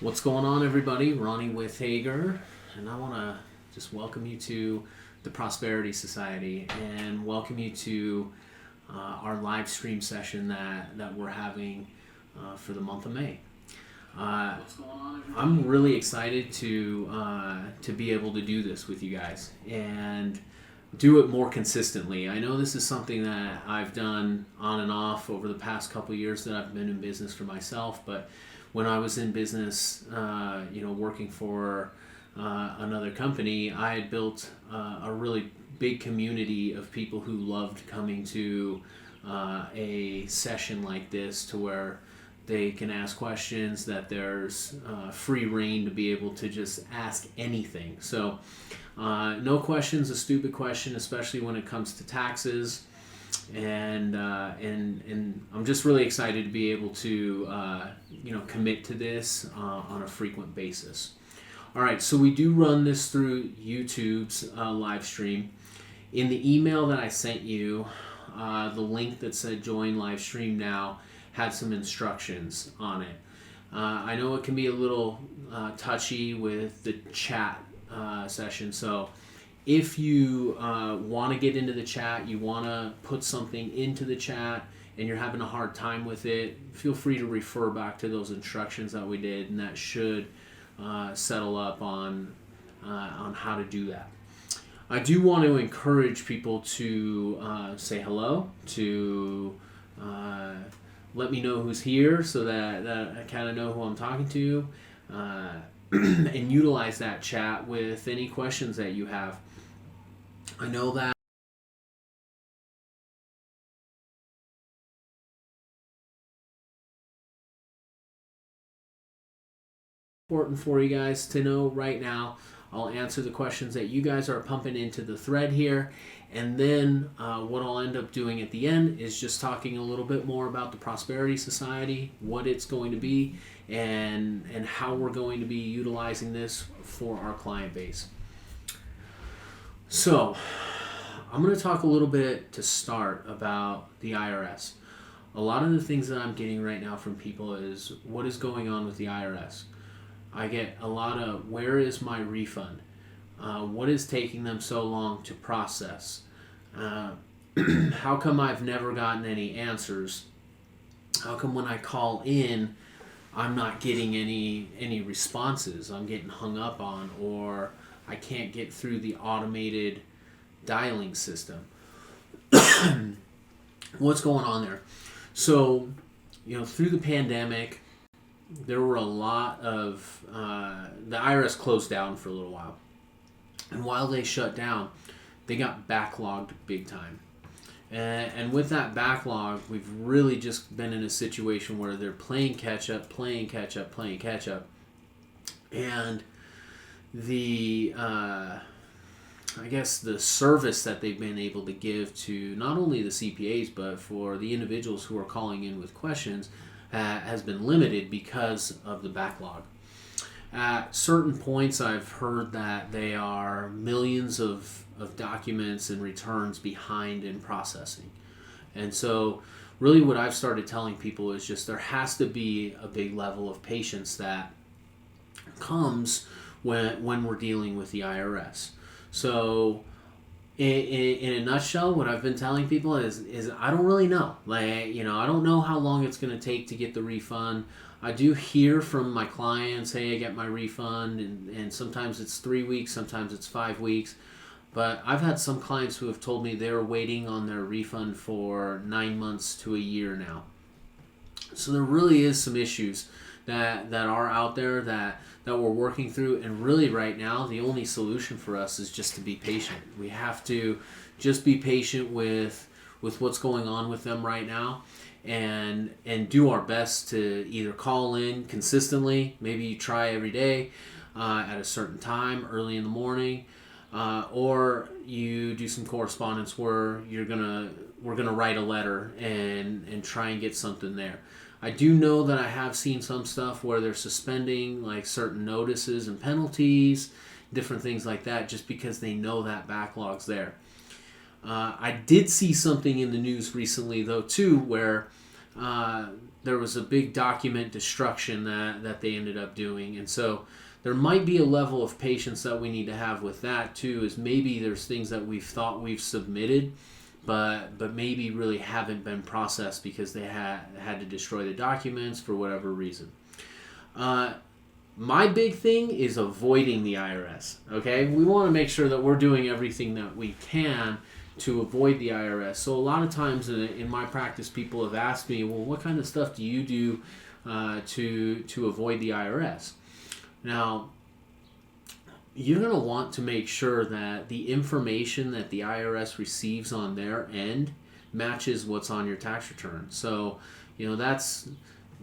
What's going on, everybody? Ronnie with Hager, and I want to just welcome you to the Prosperity Society and welcome you to our live stream session that we're having for the month of May. I'm really excited to be able to do this with you guys and do it more consistently. I know this is something that I've done on and off over the past couple of years that I've been in business for myself, but when I was in business, working for another company, I had built a really big community of people who loved coming to a session like this, to where they can ask questions, that there's free reign to be able to just ask anything. So no question's a stupid question, especially when it comes to taxes. And I'm just really excited to be able to commit to this on a frequent basis. All right, so we do run this through YouTube's live stream. In the email that I sent you, the link that said join live stream now had some instructions on it. I know it can be a little touchy with the chat session, so if you want to get into the chat, you want to put something into the chat, and you're having a hard time with it, feel free to refer back to those instructions that we did, and that should settle up on how to do that. I do want to encourage people to say hello, to let me know who's here, so that I kind of know who I'm talking to, and utilize that chat with any questions that you have. I know that important for you guys to know right now. I'll answer the questions that you guys are pumping into the thread here, and then what I'll end up doing at the end is just talking a little bit more about the Prosperity Society, what it's going to be, and how we're going to be utilizing this for our client base. So I'm going to talk a little bit to start about the IRS. A lot of the things that I'm getting right now from people is, what is going on with the IRS? I get a lot of, where is my refund? What is taking them so long to process? How come I've never gotten any answers? How come when I call in, I'm not getting any responses? I'm getting hung up on, or I can't get through the automated dialing system. What's going on there? So, through the pandemic, there were a lot of the IRS closed down for a little while, and while they shut down, they got backlogged big time. And with that backlog, we've really just been in a situation where they're playing catch up, and the I guess the service that they've been able to give to not only the CPAs but for the individuals who are calling in with questions has been limited because of the backlog. At certain points, I've heard that they are millions of documents and returns behind in processing. And so really what I've started telling people is just, there has to be a big level of patience that comes when we're dealing with the IRS. So in a nutshell, what I've been telling people is I don't really know. I don't know how long it's going to take to get the refund. I do hear from my clients, hey, I get my refund, and sometimes it's 3 weeks, sometimes it's 5 weeks. But I've had some clients who have told me they're waiting on their refund for 9 months to a year now. So there really is some issues that are out there that we're working through, and really right now the only solution for us is just to be patient. We have to just be patient with what's going on with them right now, and do our best to either call in consistently, maybe you try every day at a certain time early in the morning, or you do some correspondence where we're gonna write a letter and try and get something there. I do know that I have seen some stuff where they're suspending like certain notices and penalties, different things like that, just because they know that backlog's there. I did see something in the news recently, though, too, where there was a big document destruction that they ended up doing. And so there might be a level of patience that we need to have with that too, is maybe there's things that we've thought we've submitted, but maybe really haven't been processed because they had to destroy the documents for whatever reason. My big thing is avoiding the IRS, okay? We want to make sure that we're doing everything that we can to avoid the IRS. So a lot of times in my practice, people have asked me, well, what kind of stuff do you do to avoid the IRS? Now, you're going to want to make sure that the information that the IRS receives on their end matches what's on your tax return. So, that's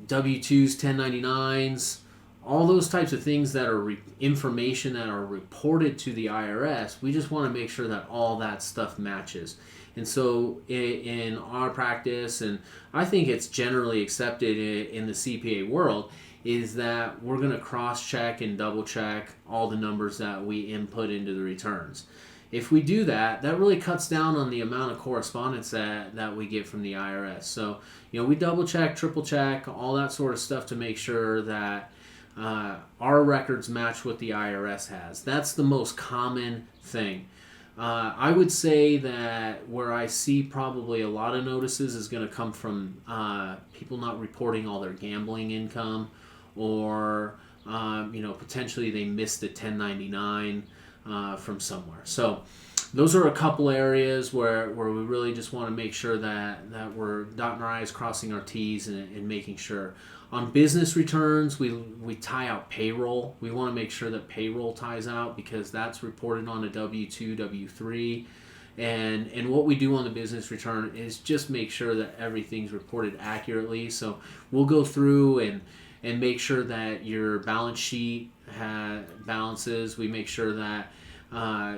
W-2s, 1099s, all those types of things that are information that are reported to the IRS. We just want to make sure that all that stuff matches. And so in our practice, and I think it's generally accepted in the CPA world, is that we're going to cross-check and double-check all the numbers that we input into the returns. If we do that, that really cuts down on the amount of correspondence that we get from the IRS. So, we double-check, triple-check, all that sort of stuff to make sure that our records match what the IRS has. That's the most common thing. I would say that where I see probably a lot of notices is going to come from people not reporting all their gambling income, or potentially they missed a 1099 from somewhere. So those are a couple areas where we really just want to make sure that we're dotting our I's, crossing our T's, and making sure. On business returns, we tie out payroll. We want to make sure that payroll ties out because that's reported on a W-2, W-3. And what we do on the business return is just make sure that everything's reported accurately. So we'll go through and make sure that your balance sheet balances. We make sure that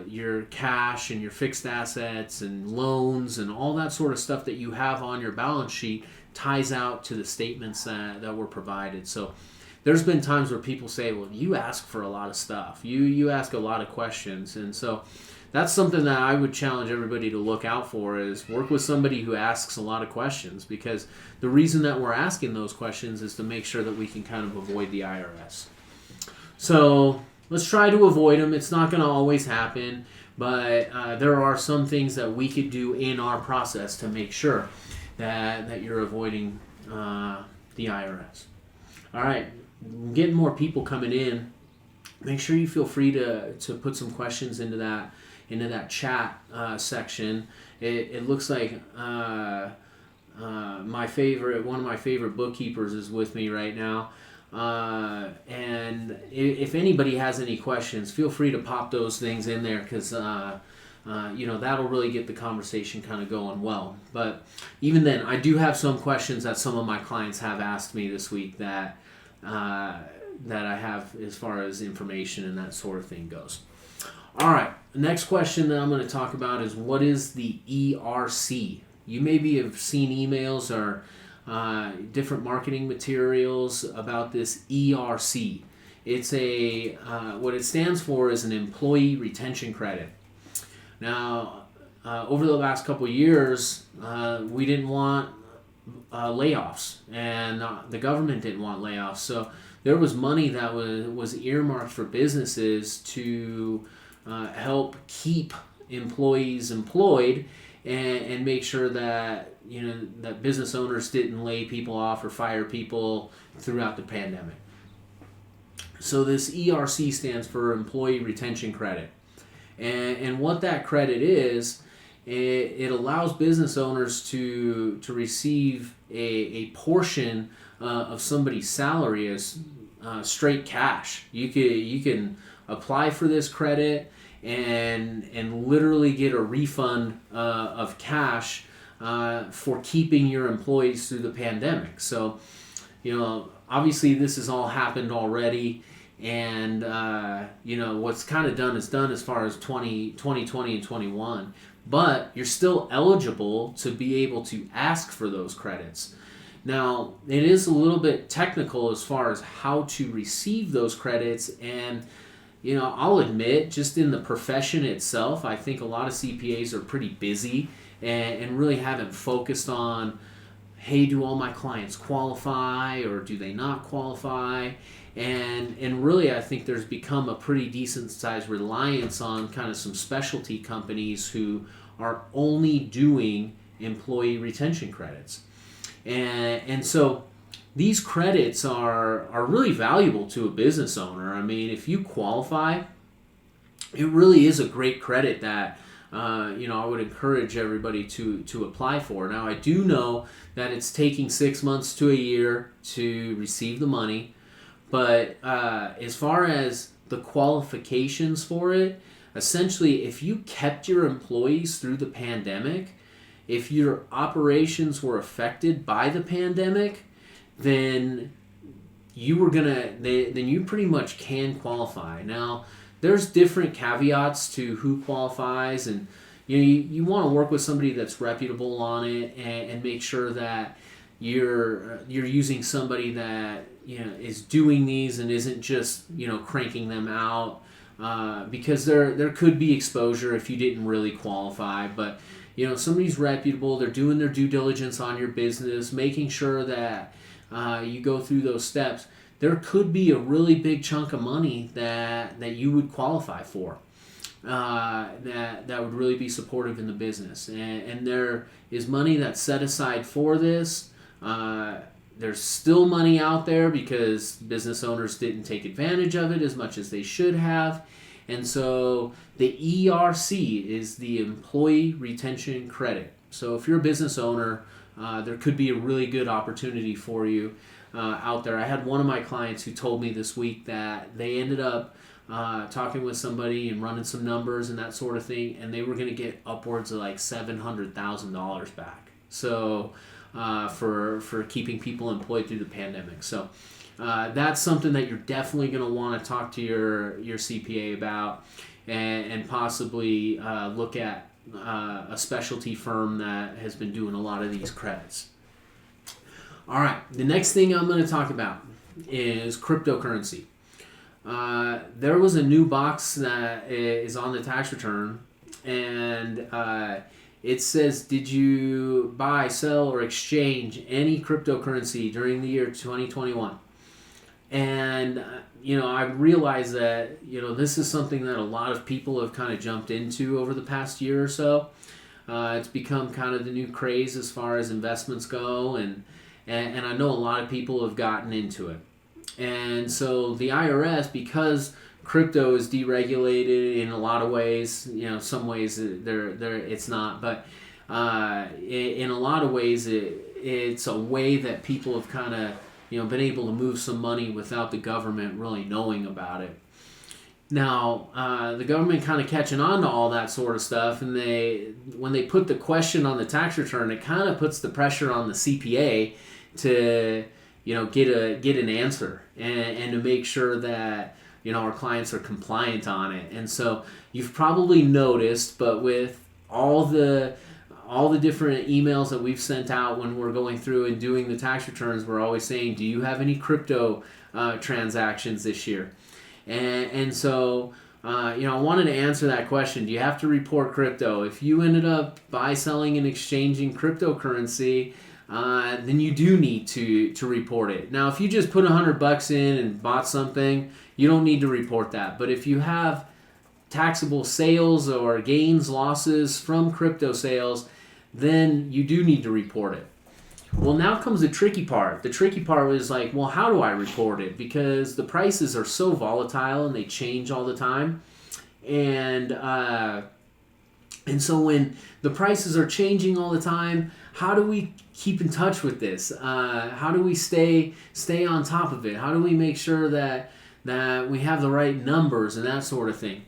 your cash and your fixed assets and loans and all that sort of stuff that you have on your balance sheet ties out to the statements that were provided. So there's been times where people say, well, you ask for a lot of stuff. You ask a lot of questions. And so that's something that I would challenge everybody to look out for, is work with somebody who asks a lot of questions, because the reason that we're asking those questions is to make sure that we can kind of avoid the IRS. So let's try to avoid them. It's not going to always happen, but there are some things that we could do in our process to make sure that you're avoiding the IRS. All right, getting more people coming in. Make sure you feel free to put some questions into that chat section. It looks like one of my favorite bookkeepers is with me right now. And if anybody has any questions, feel free to pop those things in there, because that'll really get the conversation kind of going well. But even then, I do have some questions that some of my clients have asked me this week that I have as far as information and that sort of thing goes. All right, the next question that I'm going to talk about is, what is the ERC? You maybe have seen emails or different marketing materials about this ERC. It's what it stands for is an employee retention credit. Now, over the last couple of years, we didn't want layoffs, and the government didn't want layoffs. So there was money that was earmarked for businesses to help keep employees employed and make sure that that business owners didn't lay people off or fire people throughout the pandemic. So this ERC stands for Employee Retention Credit. And what that credit is, it allows business owners to receive a portion of somebody's salary as straight cash. You can apply for this credit and literally get a refund of cash for keeping your employees through the pandemic. So, obviously this has all happened already. And, what's kind of done is done as far as 2020 and 21. But you're still eligible to be able to ask for those credits. Now, it is a little bit technical as far as how to receive those credits. And, I'll admit, just in the profession itself, I think a lot of CPAs are pretty busy and really haven't focused on hey, do all my clients qualify or do they not qualify? And really, I think there's become a pretty decent sized reliance on kind of some specialty companies who are only doing employee retention credits. And so these credits are really valuable to a business owner. I mean, if you qualify, it really is a great credit that I would encourage everybody to apply for. Now, I do know that it's taking 6 months to a year to receive the money, but as far as the qualifications for it, essentially, if you kept your employees through the pandemic, if your operations were affected by the pandemic, then then you pretty much can qualify. Now, there's different caveats to who qualifies, and you want to work with somebody that's reputable on it and make sure that you're using somebody that is doing these and isn't just cranking them out, because there could be exposure if you didn't really qualify. But somebody's reputable, they're doing their due diligence on your business, making sure that you go through those steps. There could be a really big chunk of money that you would qualify for, that would really be supportive in the business. And there is money that's set aside for this. There's still money out there because business owners didn't take advantage of it as much as they should have. And so the ERC is the Employee Retention Credit. So if you're a business owner, there could be a really good opportunity for you out there. I had one of my clients who told me this week that they ended up talking with somebody and running some numbers and that sort of thing, and they were going to get upwards of like $700,000 back. So for keeping people employed through the pandemic. So that's something that you're definitely going to want to talk to your CPA about, and possibly look at a specialty firm that has been doing a lot of these credits. All right, the next thing I'm going to talk about is cryptocurrency. There was a new box that is on the tax return, and it says, did you buy, sell, or exchange any cryptocurrency during the year 2021? And, I realize that, this is something that a lot of people have kind of jumped into over the past year or so. It's become kind of the new craze as far as investments go, and I know a lot of people have gotten into it. And so the IRS, because crypto is deregulated in a lot of ways, some ways it's not, but in a lot of ways it's a way that people have kind of been able to move some money without the government really knowing about it. Now, the government kind of catching on to all that sort of stuff, and when they put the question on the tax return, it kind of puts the pressure on the CPA to get an answer and to make sure that our clients are compliant on it. And so you've probably noticed, but with all the different emails that we've sent out when we're going through and doing the tax returns, we're always saying, do you have any crypto transactions this year? And so I wanted to answer that question. Do you have to report crypto? If you ended up selling and exchanging cryptocurrency, then you do need to report it. Now, if you just put $100 in and bought something, you don't need to report that. But if you have taxable sales or gains, losses from crypto sales, then you do need to report it. Well, now comes the tricky part. The tricky part was like, well, how do I report it? Because the prices are so volatile and they change all the time. And so when the prices are changing all the time, how do we keep in touch with this? How do we stay on top of it? How do we make sure that we have the right numbers and that sort of thing?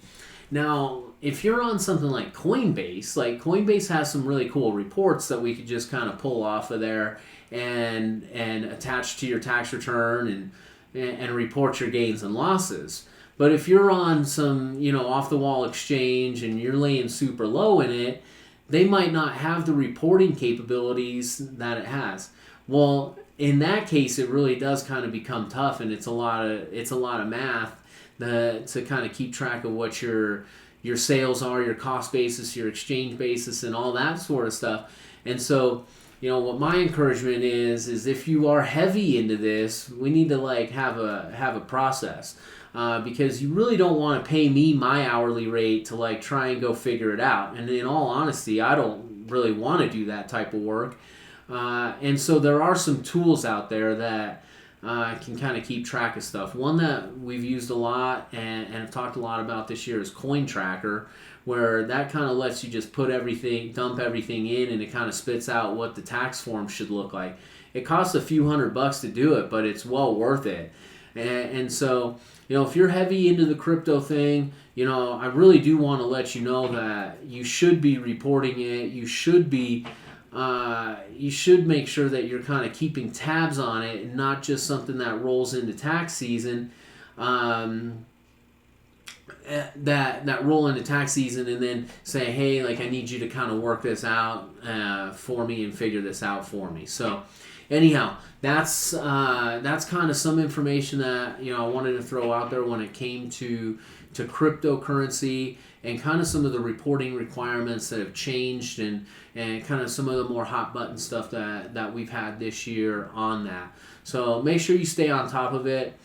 Now, if you're on something like Coinbase has some really cool reports that we could just kind of pull off of there and attach to your tax return and report your gains and losses. But if you're on some, off-the-wall exchange and you're laying super low in it, they might not have the reporting capabilities that it has. Well, in that case, it really does kind of become tough, and it's a lot of math to kind of keep track of what your sales are, your cost basis, your exchange basis, and all that sort of stuff. And so what my encouragement is if you are heavy into this, we need to like have a process. Because you really don't want to pay me my hourly rate to like try and go figure it out. And in all honesty, I don't really want to do that type of work. And so there are some tools out there that can kind of keep track of stuff. One that we've used a lot and have talked a lot about this year is Coin Tracker, where that kind of lets you just dump everything in, and it kind of spits out what the tax form should look like. It costs a few $100 to do it, but it's well worth it. And so, if you're heavy into the crypto thing, I really do want to let you know that you should be reporting it. You should make sure that you're kind of keeping tabs on it, and not just something that rolls into tax season. That roll into tax season and then say, hey, like, I need you to kind of work this out for me and figure this out for me. So anyhow, that's kind of some information that I wanted to throw out there when it came to cryptocurrency, and kind of some of the reporting requirements that have changed, and kind of some of the more hot button stuff that we've had this year on that. So make sure you stay on top of it.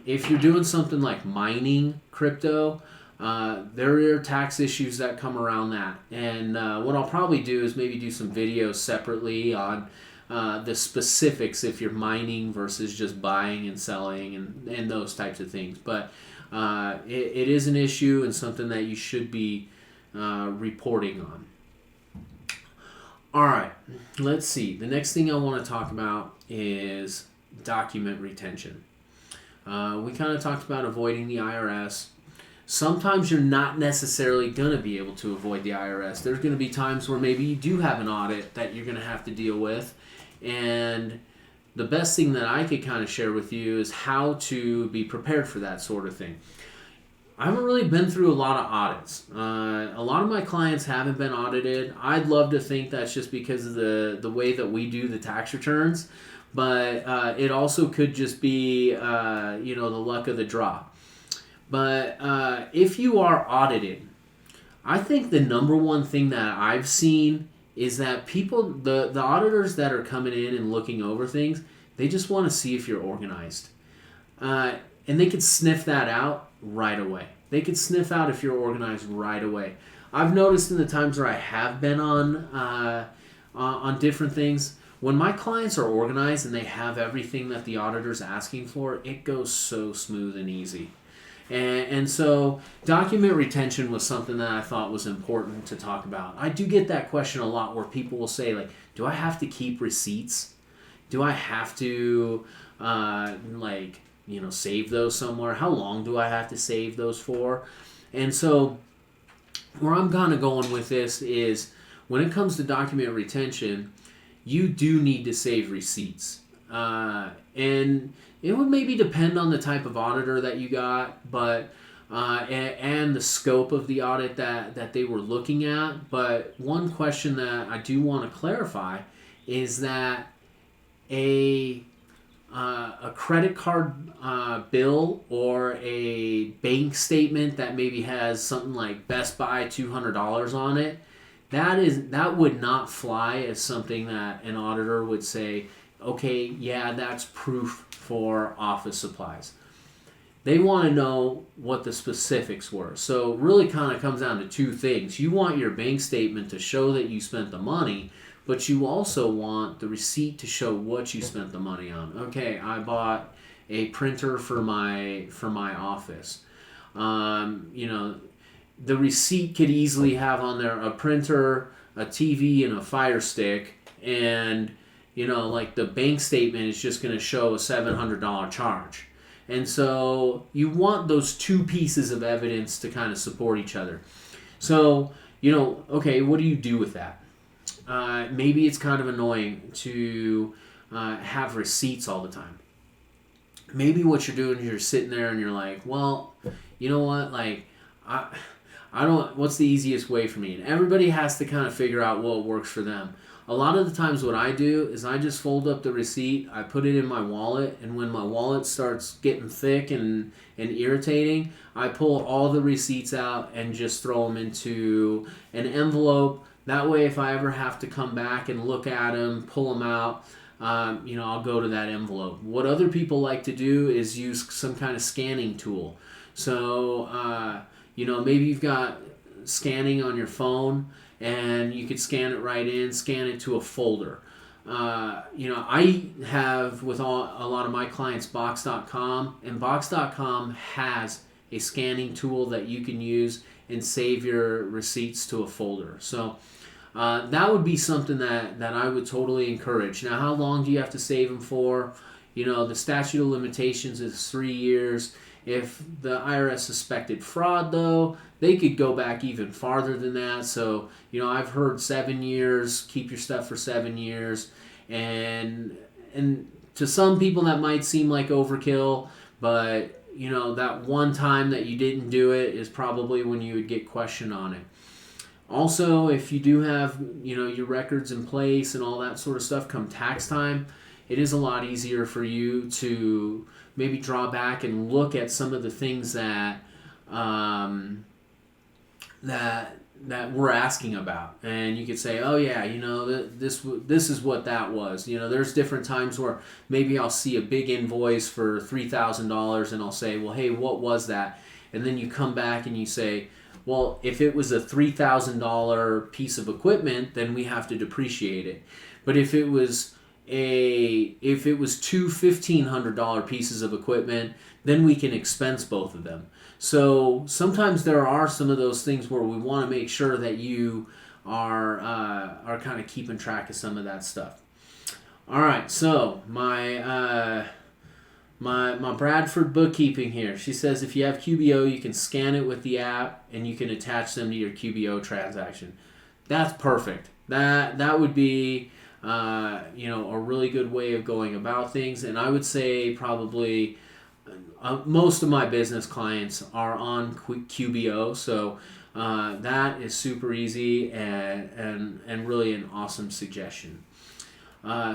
If you're doing something like mining crypto, there are tax issues that come around that. And what I'll probably do is maybe do some videos separately on the specifics if you're mining versus just buying and selling and those types of things. But it is an issue and something that you should be reporting on. All right, let's see. The next thing I want to talk about is document retention. We kind of talked about avoiding the IRS. Sometimes you're not necessarily going to be able to avoid the IRS. There's going to be times where maybe you do have an audit that you're going to have to deal with. And the best thing that I could kind of share with you is how to be prepared for that sort of thing. I haven't really been through a lot of audits. A lot of my clients haven't been audited. I'd love to think that's just because of the way that we do the tax returns. But it also could just be, the luck of the draw. But if you are audited, I think the number one thing that I've seen is that people, the auditors that are coming in and looking over things, they just want to see if you're organized. And they could sniff that out right away. They could sniff out if you're organized right away. I've noticed in the times where I have been on different things, when my clients are organized and they have everything that the auditor's asking for, it goes so smooth and easy. And so document retention was something that I thought was important to talk about. I do get that question a lot where people will say, like, do I have to keep receipts? Do I have to, save those somewhere? How long do I have to save those for? And so where I'm kind of going with this is when it comes to document retention, you do need to save receipts. And it would maybe depend on the type of auditor that you got, but and the scope of the audit that they were looking at. But one question that I do want to clarify is that a credit card bill or a bank statement that maybe has something like Best Buy $200 on it, that would not fly as something that an auditor would say, okay, yeah, that's proof for office supplies. They want to know what the specifics were. So it really kind of comes down to two things. You want your bank statement to show that you spent the money, but you also want the receipt to show what you spent the money on. Okay, I bought a printer for my office. The receipt could easily have on there a printer, a TV, and a Fire Stick, and the bank statement is just going to show a $700 charge. And so you want those two pieces of evidence to kind of support each other. So, okay, what do you do with that? Maybe it's kind of annoying to have receipts all the time. Maybe what you're doing is you're sitting there and you're like, well, you know what, like, I don't, what's the easiest way for me? And everybody has to kind of figure out what works for them. A lot of the times what I do is I just fold up the receipt, I put it in my wallet, and when my wallet starts getting thick and irritating, I pull all the receipts out and just throw them into an envelope That way, if I ever have to come back and look at them, pull them out, I'll go to that envelope. What other people like to do is use some kind of scanning tool. So, maybe you've got scanning on your phone, and you could scan it right in, scan it to a folder. I have with a lot of my clients Box.com, and Box.com has a scanning tool that you can use and save your receipts to a folder. So that would be something that I would totally encourage. Now, how long do you have to save them for? The statute of limitations is 3 years. If the IRS suspected fraud, though, they could go back even farther than that. So, I've heard 7 years, keep your stuff for 7 years. And to some people that might seem like overkill, but, that one time that you didn't do it is probably when you would get questioned on it. Also, if you do have, your records in place and all that sort of stuff come tax time, it is a lot easier for you to maybe draw back and look at some of the things that that we're asking about, and you could say, oh yeah, this is what that was. There's different times where maybe I'll see a big invoice for $3,000 and I'll say, well, hey, what was that? And then you come back and you say, well, if it was a $3,000 piece of equipment, then we have to depreciate it. But if it was two $1,500 pieces of equipment, then we can expense both of them. So sometimes there are some of those things where we want to make sure that you are kind of keeping track of some of that stuff. All right, so my Bradford bookkeeping here. She says if you have QBO, you can scan it with the app and you can attach them to your QBO transaction. That's perfect. That would be a really good way of going about things. And I would say probably most of my business clients are on QBO, so that is super easy and really an awesome suggestion.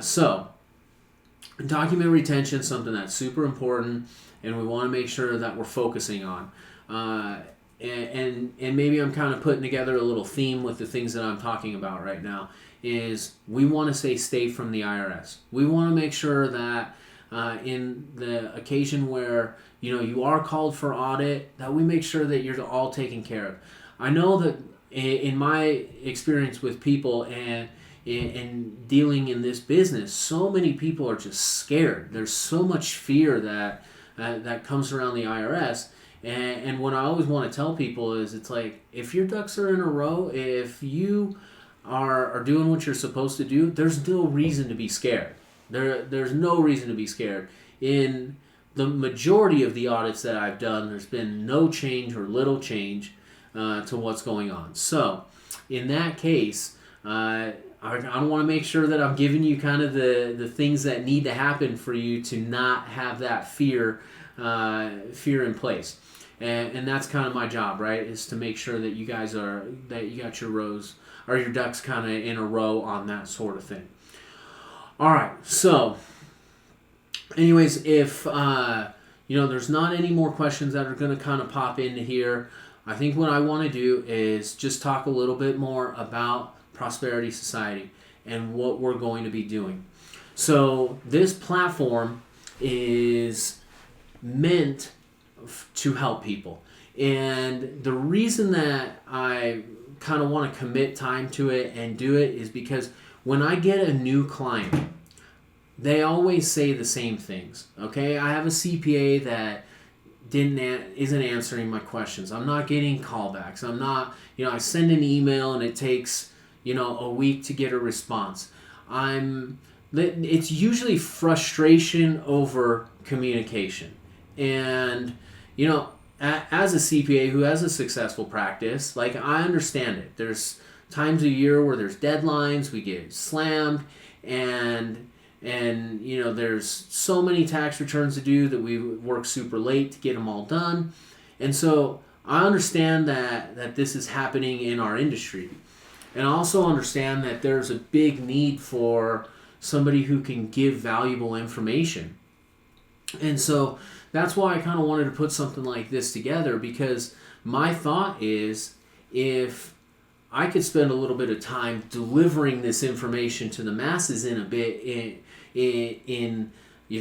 So document retention is something that's super important, and we want to make sure that we're focusing on. And maybe I'm kind of putting together a little theme with the things that I'm talking about right now. Is we want to stay from the IRS. We want to make sure that in the occasion where you are called for audit, that we make sure that you're all taken care of. I know that in my experience with people and in dealing in this business, so many people are just scared. There's so much fear that comes around the IRS. And what I always want to tell people is, it's like, if your ducks are in a row, if you are doing what you're supposed to do, there's no reason to be scared. There's no reason to be scared. In the majority of the audits that I've done, there's been no change or little change to what's going on. So in that case, I want to make sure that I'm giving you kind of the things that need to happen for you to not have that fear in place. And that's kind of my job, right? Is to make sure that you guys that you got your rows or your ducks kind of in a row on that sort of thing. All right, so anyways, if there's not any more questions that are going to kind of pop into here, I think what I want to do is just talk a little bit more about Prosperity Society and what we're going to be doing. So this platform is meant to help people, and the reason that I kind of want to commit time to it and do it is because when I get a new client, they always say the same things. Okay, I have a CPA that isn't answering my questions. I'm not getting callbacks. I'm not, I send an email and it takes, a week to get a response. It's usually frustration over communication. And, as a CPA who has a successful practice, like, I understand it. There's times a year where there's deadlines, we get slammed, and there's so many tax returns to do that we work super late to get them all done. And so I understand that this is happening in our industry. And I also understand that there's a big need for somebody who can give valuable information. And so that's why I kind of wanted to put something like this together, because my thought is, if I could spend a little bit of time delivering this information to the masses in a bit in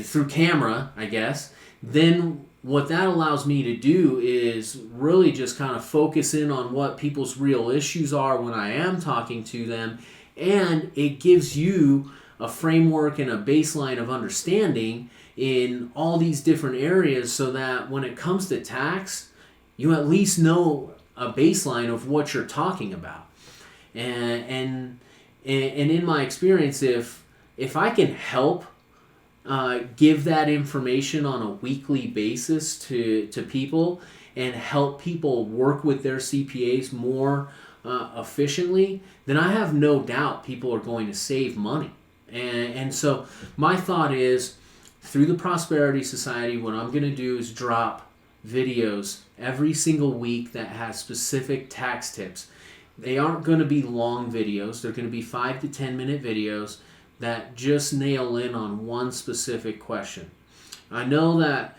through camera, I guess. Then what that allows me to do is really just kind of focus in on what people's real issues are when I am talking to them, and it gives you a framework and a baseline of understanding in all these different areas, so that when it comes to tax, you at least know a baseline of what you're talking about. And in my experience, if I can help give that information on a weekly basis to people, and help people work with their CPAs more efficiently, then I have no doubt people are going to save money. And so my thought is, through the Prosperity Society, what I'm going to do is drop videos every single week that has specific tax tips. They aren't going to be long videos. They're going to be 5 to 10 minute videos that just nail in on one specific question. I know that,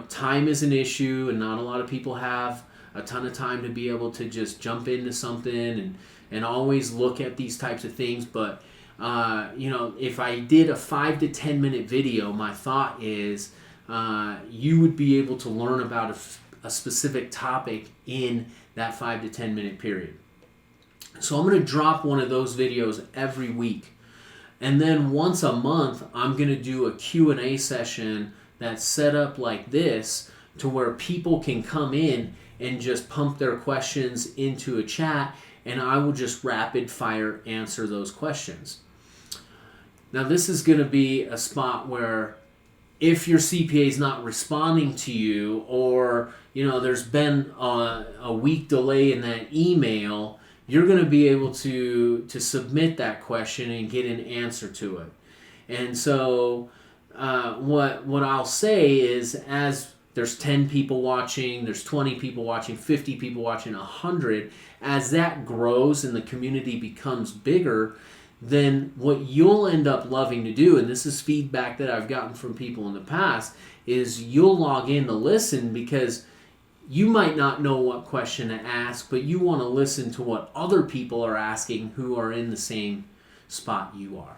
time is an issue, and not a lot of people have a ton of time to be able to just jump into something and always look at these types of things. But, if I did a 5 to 10 minute video, my thought is you would be able to learn about a specific topic in that 5 to 10 minute period. So I'm going to drop one of those videos every week. And then once a month, I'm going to do a Q&A session that's set up like this, to where people can come in and just pump their questions into a chat, and I will just rapid fire answer those questions. Now, this is going to be a spot where, if your CPA is not responding to you, or there's been a week delay in that email, you're going to be able to submit that question and get an answer to it. And so what I'll say is, as there's 10 people watching, there's 20 people watching, 50 people watching, 100, as that grows and the community becomes bigger, then what you'll end up loving to do, and this is feedback that I've gotten from people in the past, is you'll log in to listen, because you might not know what question to ask, but you want to listen to what other people are asking who are in the same spot you are.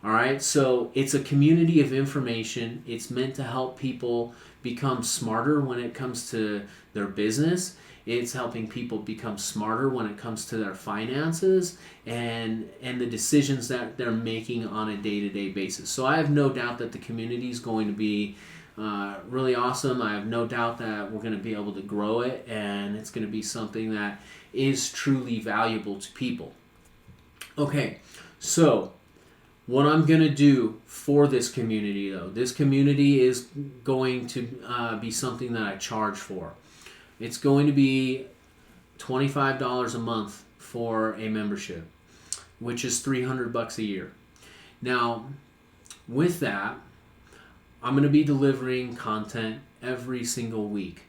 All right, so it's a community of information. It's meant to help people become smarter when it comes to their business. It's helping people become smarter when it comes to their finances and the decisions that they're making on a day-to-day basis. So I have no doubt that the community is going to be really awesome. I have no doubt that we're going to be able to grow it, and it's going to be something that is truly valuable to people. Okay, so what I'm going to do for this community, though, this community is going to be something that I charge for. It's going to be $25 a month for a membership, which is $300 a year. Now, with that, I'm going to be delivering content every single week.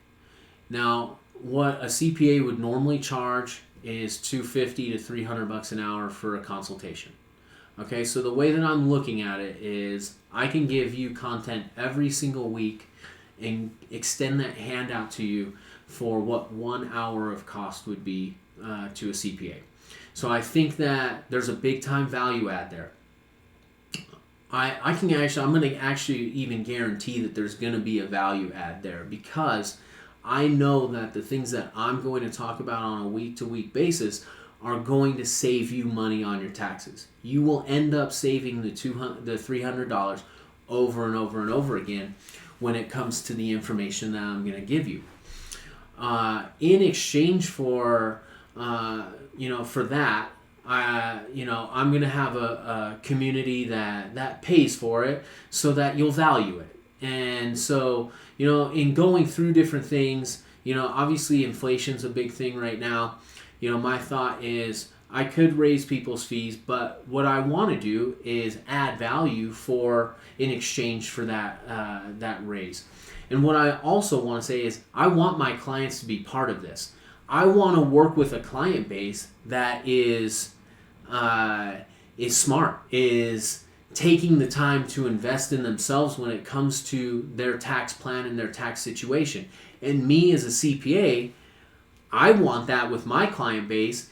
Now, what a CPA would normally charge is $250 to $300 an hour for a consultation. Okay, so the way that I'm looking at it is, I can give you content every single week and extend that handout to you for what 1 hour of cost would be to a CPA. So I think that there's a big time value add there. I'm going to actually even guarantee that there's going to be a value add there, because I know that the things that I'm going to talk about on a week-to-week basis are going to save you money on your taxes. You will end up saving the $300 over and over and over again when it comes to the information that I'm going to give you. In exchange for for that, I'm going to have a community that pays for it, so that you'll value it. And so, in going through different things, obviously inflation's a big thing right now. My thought is, I could raise people's fees, but what I want to do is add value in exchange for that raise. And what I also want to say is, I want my clients to be part of this. I want to work with a client base that is smart, is taking the time to invest in themselves when it comes to their tax plan and their tax situation. And me as a CPA, I want that with my client base,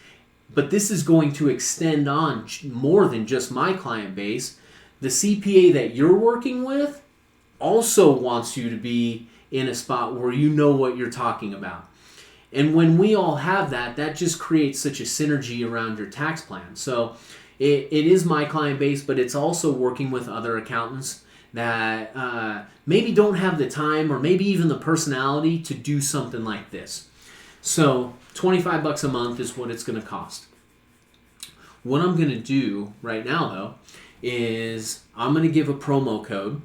But this is going to extend on more than just my client base. The CPA that you're working with also wants you to be in a spot where you know what you're talking about. And when we all have that, that just creates such a synergy around your tax plan. So it is my client base, but it's also working with other accountants that maybe don't have the time or maybe even the personality to do something like this. So $25 a month is what it's going to cost. What I'm going to do right now, though, is I'm going to give a promo code,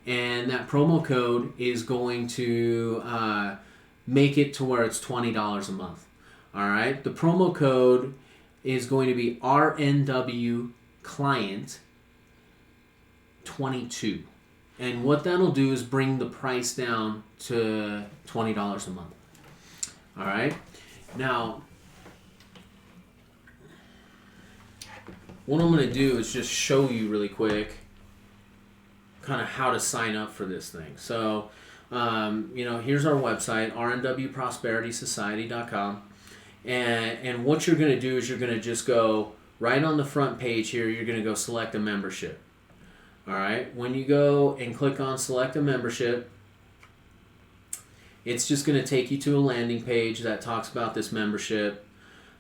and that promo code is going to make it to where it's $20 a month. All right? The promo code is going to be RNW Client 22. And what that'll do is bring the price down to $20 a month. All right? Now, what I'm going to do is just show you really quick kind of how to sign up for this thing. So, here's our website, rnwprosperitySociety.com. And what you're going to do is you're going to just go right on the front page here, you're going to go select a membership. All right? When you go and click on select a membership, it's just going to take you to a landing page that talks about this membership.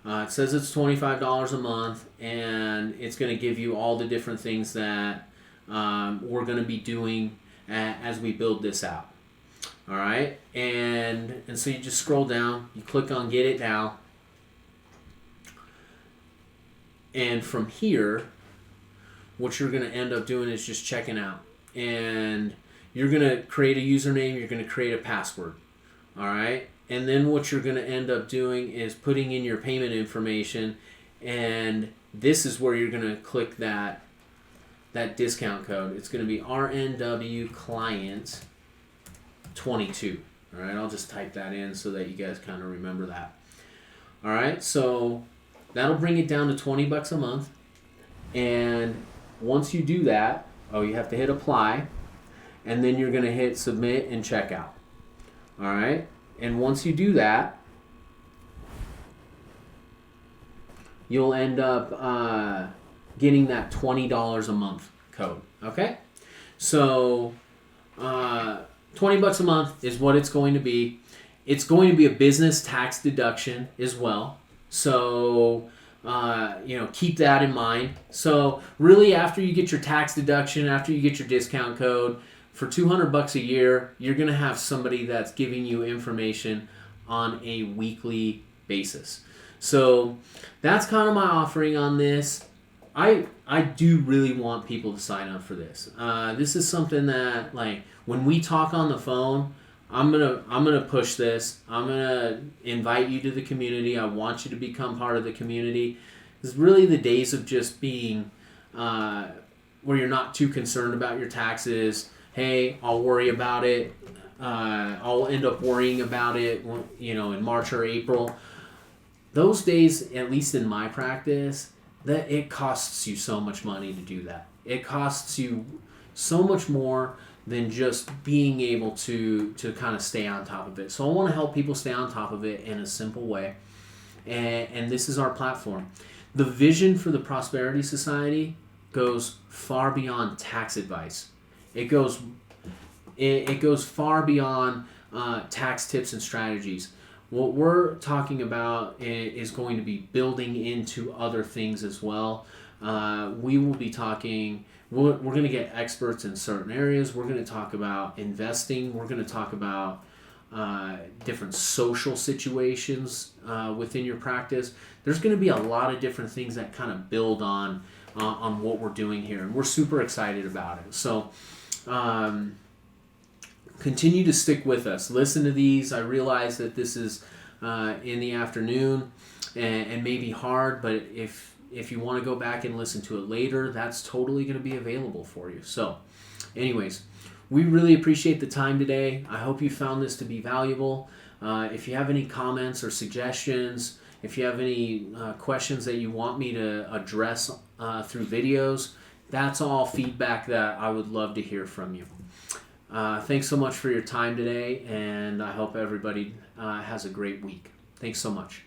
It says it's $25 a month, and it's going to give you all the different things that we're going to be doing as we build this out. All right? And so you just scroll down, you click on Get It Now, and from here, what you're going to end up doing is just checking out. And you're going to create a username, you're going to create a password. All right? And then what you're going to end up doing is putting in your payment information, and this is where you're going to click that discount code. It's going to be RNW Client 22. All right? I'll just type that in so that you guys kind of remember that. All right? So that'll bring it down to $20 a month. And once you do that, you have to hit apply, and then you're going to hit submit and checkout. All right? And once you do that, you'll end up getting that $20 a month code. Okay? So $20 a month is what it's going to be. It's going to be a business tax deduction as well. So keep that in mind. So really, after you get your tax deduction, after you get your discount code, for $200 a year, you're going to have somebody that's giving you information on a weekly basis. So that's kind of my offering on this. I do really want people to sign up for this. This is something that, like, when we talk on the phone, I'm gonna push this. I'm gonna invite you to the community. I want you to become part of the community. It's really the days of just being where you're not too concerned about your taxes. Hey, I'll worry about it. I'll end up worrying about it, in March or April. Those days, at least in my practice, that it costs you so much money to do that. It costs you so much more than just being able to kind of stay on top of it. So I want to help people stay on top of it in a simple way. And this is our platform. The vision for the Prosperity Society goes far beyond tax advice. It goes far beyond tax tips and strategies. What we're talking about is going to be building into other things as well. We will be talking. We're going to get experts in certain areas. We're going to talk about investing. We're going to talk about different social situations within your practice. There's going to be a lot of different things that kind of build on what we're doing here, and we're super excited about it. So continue to stick with us. Listen to these. I realize that this is in the afternoon and maybe hard, but if you want to go back and listen to it later, that's totally going to be available for you. So anyways, we really appreciate the time today. I hope you found this to be valuable. If you have any comments or suggestions, if you have any questions that you want me to address through videos, that's all feedback that I would love to hear from you. Thanks so much for your time today, and I hope everybody has a great week. Thanks so much.